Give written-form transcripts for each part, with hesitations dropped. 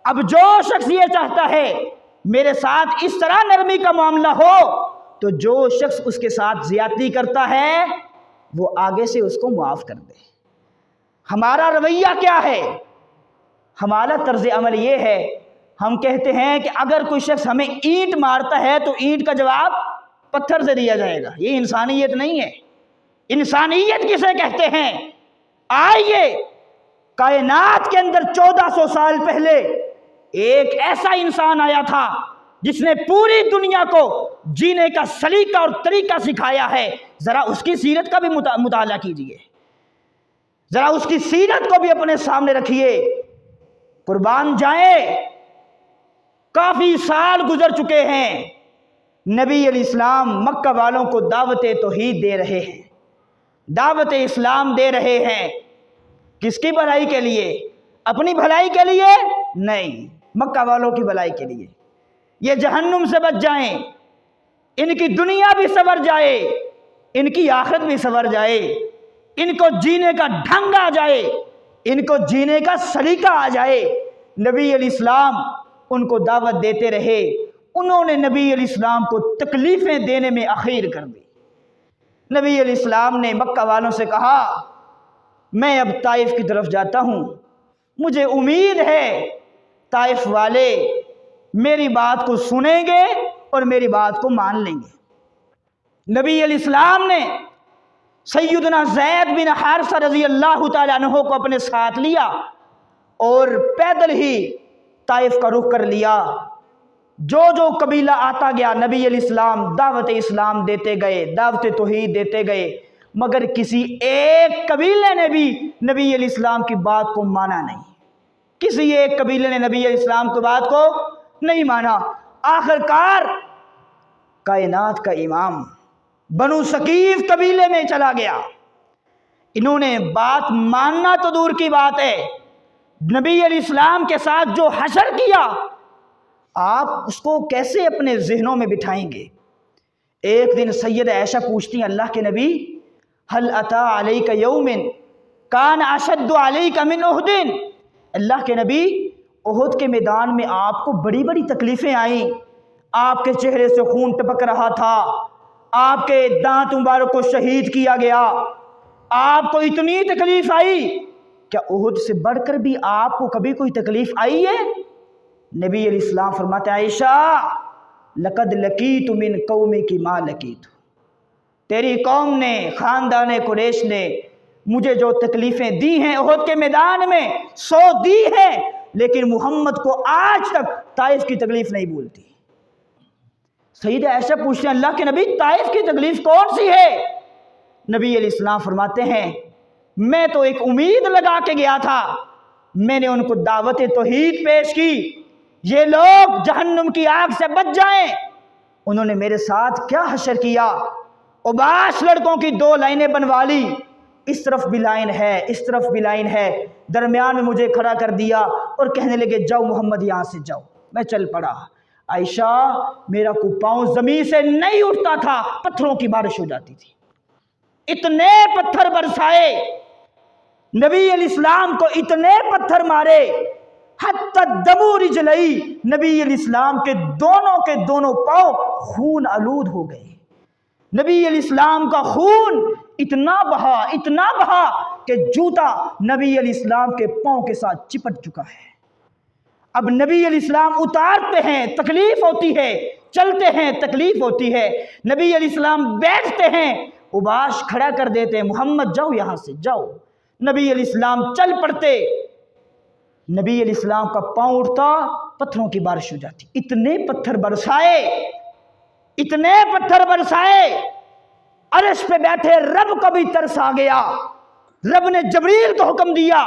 اب جو شخص یہ چاہتا ہے میرے ساتھ اس طرح نرمی کا معاملہ ہو، تو جو شخص اس کے ساتھ زیادتی کرتا ہے وہ آگے سے اس کو معاف کر دے۔ ہمارا رویہ کیا ہے؟ ہمارا طرز عمل یہ ہے، ہم کہتے ہیں کہ اگر کوئی شخص ہمیں اینٹ مارتا ہے تو اینٹ کا جواب پتھر سے دیا جائے گا۔ یہ انسانیت نہیں ہے۔ انسانیت کسے کہتے ہیں؟ آئیے کائنات کے اندر 1400 سال پہلے ایک ایسا انسان آیا تھا جس نے پوری دنیا کو جینے کا سلیقہ اور طریقہ سکھایا ہے۔ ذرا اس کی سیرت کا بھی مطالعہ کیجئے، ذرا اس کی سیرت کو بھی اپنے سامنے رکھیے۔ قربان جائیں، کافی سال گزر چکے ہیں، نبی علیہ السلام مکہ والوں کو دعوت توحید دے رہے ہیں، دعوت اسلام دے رہے ہیں۔ کس کی بھلائی کے لیے؟ اپنی بھلائی کے لیے نہیں، مکہ والوں کی بھلائی کے لیے۔ یہ جہنم سے بچ جائیں، ان کی دنیا بھی سنور جائے، ان کی آخرت بھی سنور جائے، ان کو جینے کا ڈھنگ آ جائے، ان کو جینے کا سلیقہ آ جائے۔ نبی علیہ السلام ان کو دعوت دیتے رہے، انہوں نے نبی علیہ السلام کو تکلیفیں دینے میں اخیر کر دی۔ نبی علیہ السلام نے مکہ والوں سے کہا، میں اب طائف کی طرف جاتا ہوں، مجھے امید ہے طائف والے میری بات کو سنیں گے اور میری بات کو مان لیں گے۔ نبی علیہ السلام نے سیدنا زید بن حارثہ رضی اللہ تعالیٰ عنہ کو اپنے ساتھ لیا اور پیدل ہی طائف کا رخ کر لیا۔ جو جو قبیلہ آتا گیا نبی علیہ السلام دعوت اسلام دیتے گئے، دعوت توحید دیتے گئے، مگر کسی ایک قبیلے نے بھی نبی علیہ السلام کی بات کو مانا نہیں۔ کسی ایک قبیلے نے نبی علیہ السلام کی بات کو نہیں مانا۔ آخر کار کائنات کا امام بنو ثقیف قبیلے میں چلا گیا۔ انہوں نے بات ماننا تو دور کی بات ہے، نبی علیہ السلام کے ساتھ جو حشر کیا آپ اس کو کیسے اپنے ذہنوں میں بٹھائیں گے؟ ایک دن سید عائشہ پوچھتی ہیں، اللہ کے نبی هل اتا علیک یوم کان اشد علیک من احد، اللہ کے نبی احد کے میدان میں آپ کو بڑی بڑی تکلیفیں آئیں، آپ کے چہرے سے خون ٹپک رہا تھا، آپ کے دانت مبارک کو شہید کیا گیا، آپ کو اتنی تکلیف آئی، کیا احد سے بڑھ کر بھی آپ کو کبھی کوئی تکلیف آئی ہے؟ نبی علیہ السلام فرماتے ہیں، عائشہ لقد لقیت من قومک ما لقیت، تیری قوم نے، خاندان قریش نے مجھے جو تکلیفیں دی ہیں احد کے میدان میں 100 دی ہیں، لیکن محمد کو آج تک طائف کی تکلیف نہیں بھولتی۔ سید عائشہ پوچھتے ہیں، اللہ کے نبی طائف کی تکلیف کون سی ہے؟ نبی علیہ السلام فرماتے ہیں، میں تو ایک امید لگا کے گیا تھا، میں نے ان کو دعوت توحید پیش کی، یہ لوگ جہنم کی آگ سے بچ جائیں۔ انہوں نے میرے ساتھ کیا حشر کیا، اوباش لڑکوں کی 2 لائنیں بنوا لی، اس طرف بھی لائن ہے، اس طرف بھی لائن ہے، درمیان میں مجھے کھڑا کر دیا اور کہنے لگے جاؤ محمد یہاں سے جاؤ۔ میں چل پڑا، عائشہ میرا کو پاؤں زمین سے نہیں اٹھتا تھا، پتھروں کی بارش ہو جاتی تھی، اتنے پتھر برسائے نبی علیہ السلام کو، اتنے پتھر مارے حتی دمو رجلئی، نبی علیہ السلام کے دونوں پاؤں خون آلود ہو گئے۔ نبی علیہ السلام کا خون اتنا بہا کہ جوتا نبی علیہ السلام کے پاؤں کے ساتھ چپٹ چکا ہے۔ اب نبی علیہ السلام اتارتے ہیں تکلیف ہوتی ہے، چلتے ہیں تکلیف ہوتی ہے، نبی علیہ السلام بیٹھتے ہیں اوباش کھڑا کر دیتے ہیں، محمد جاؤ یہاں سے جاؤ۔ نبی علیہ السلام چل پڑتے، نبی علیہ السلام کا پاؤں اٹھتا، پتھروں کی بارش ہو جاتی۔ اتنے پتھر برسائے، عرش پہ بیٹھے رب کا بھی ترس آ گیا۔ رب نے جبریل کو حکم دیا،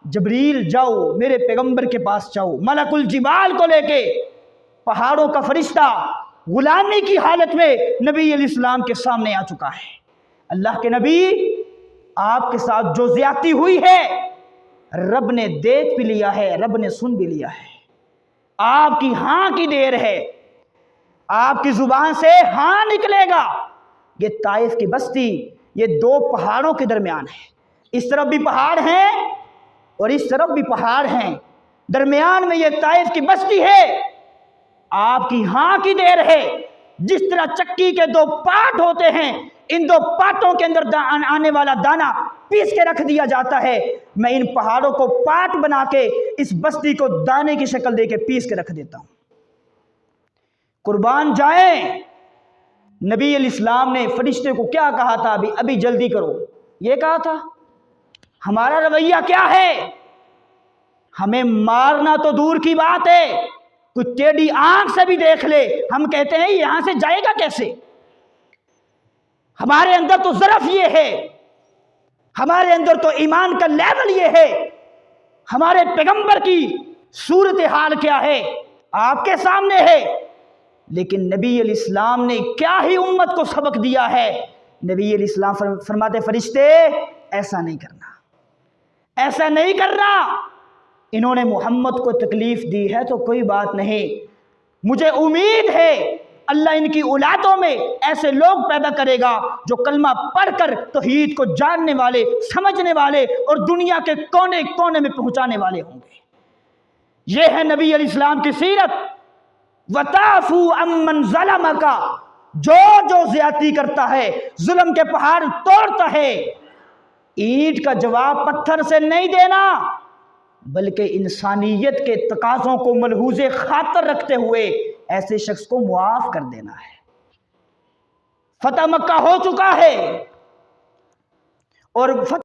جبریل جاؤ میرے پیغمبر کے پاس جاؤ۔ ملک الجبال کو لے کے پہاڑوں کا فرشتہ غلامی کی حالت میں نبی علیہ السلام کے سامنے آ چکا ہے۔ اللہ کے نبی آپ کے ساتھ جو زیادتی ہوئی ہے رب نے دیکھ بھی لیا ہے، رب نے سن بھی لیا ہے، آپ کی ہاں کی دیر ہے، آپ کی زبان سے ہاں نکلے گا۔ یہ طائف کی بستی یہ 2 پہاڑوں کے درمیان ہے، اس طرف بھی پہاڑ ہیں اور اس طرف بھی پہاڑ ہیں، درمیان میں یہ طائف کی بستی ہے، آپ کی ہاں کی دیر ہے۔ جس طرح چکی کے دو پارٹ ہوتے ہیں، ان دو پارٹوں کے اندر آنے والا دانہ پیس کے رکھ دیا جاتا ہے، میں ان پہاڑوں کو پارٹ بنا کے اس بستی کو دانے کی شکل دے کے پیس کے رکھ دیتا ہوں۔ قربان جائیں، نبی علیہ السلام نے فرشتے کو کیا کہا تھا؟ ابھی جلدی کرو، یہ کہا تھا۔ ہمارا رویہ کیا ہے؟ ہمیں مارنا تو دور کی بات ہے، کوئی ٹیڑھی آنکھ سے بھی دیکھ لے ہم کہتے ہیں یہاں سے جائے گا کیسے؟ ہمارے اندر تو ضعف یہ ہے، ہمارے اندر تو ایمان کا لیول یہ ہے، ہمارے پیغمبر کی صورتحال کیا ہے آپ کے سامنے ہے۔ لیکن نبی علیہ السلام نے کیا ہی امت کو سبق دیا ہے۔ نبی علیہ السلام فرماتے فرشتے ایسا نہیں کرنا، ایسا نہیں کرنا۔ انہوں نے محمد کو تکلیف دی ہے تو کوئی بات نہیں، مجھے امید ہے اللہ ان کی اولادوں میں ایسے لوگ پیدا کرے گا جو کلمہ پڑھ کر توحید کو جاننے والے، سمجھنے والے اور دنیا کے کونے کونے میں پہنچانے والے ہوں گے۔ یہ ہے نبی علیہ السلام کی سیرت۔ وَتَعْفُوا عَمَّنْ ظَلَمَكَ، جو زیادتی کرتا ہے، ظلم کے پہاڑ توڑتا ہے، اینٹ کا جواب پتھر سے نہیں دینا بلکہ انسانیت کے تقاضوں کو ملحوظ خاطر رکھتے ہوئے ایسے شخص کو معاف کر دینا ہے۔ فتح مکہ ہو چکا ہے اور